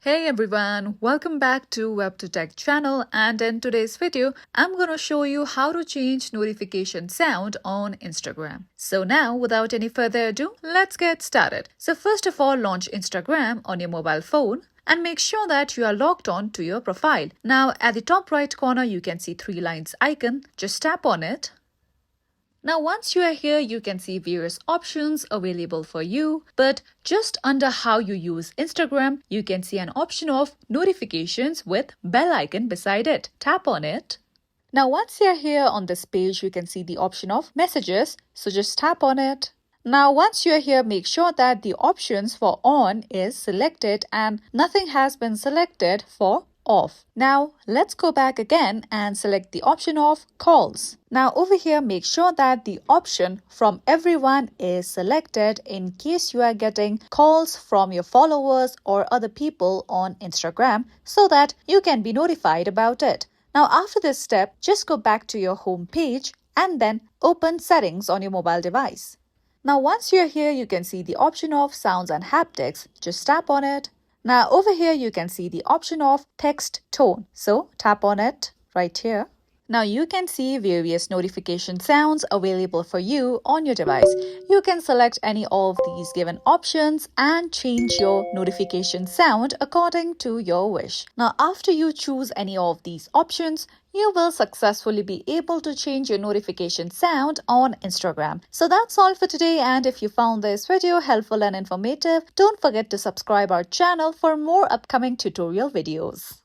Hey everyone, welcome back to WebToTech channel, and in today's video, I'm going to show you how to change notification sound on Instagram. So now, without any further ado, let's get started. So first of all, launch Instagram on your mobile phone and make sure that you are logged on to your profile. Now at the top right corner, you can see three lines icon. Just tap on it. Now once you are here, you can see various options available for you, but just under how you use Instagram, you can see an option of notifications with bell icon beside it. Tap on it. Now once you're here on this page, you can see the option of messages, so just tap on it. Now once you're here, make sure that the options for on is selected and nothing has been selected for off. Now let's go back again and select the option of calls. Now over here, make sure that the option from everyone is selected in case you are getting calls from your followers or other people on Instagram so that you can be notified about it. Now after this step, just go back to your home page and then open settings on your mobile device. Now once you're here, you can see the option of sounds and haptics. Just tap on it. Now over here, you can see the option of text tone. So tap on it right here. Now you can see various notification sounds available for you on your device. You can select any of these given options and change your notification sound according to your wish. Now after you choose any of these options, you will successfully be able to change your notification sound on Instagram. So that's all for today, and if you found this video helpful and informative, don't forget to subscribe our channel for more upcoming tutorial videos.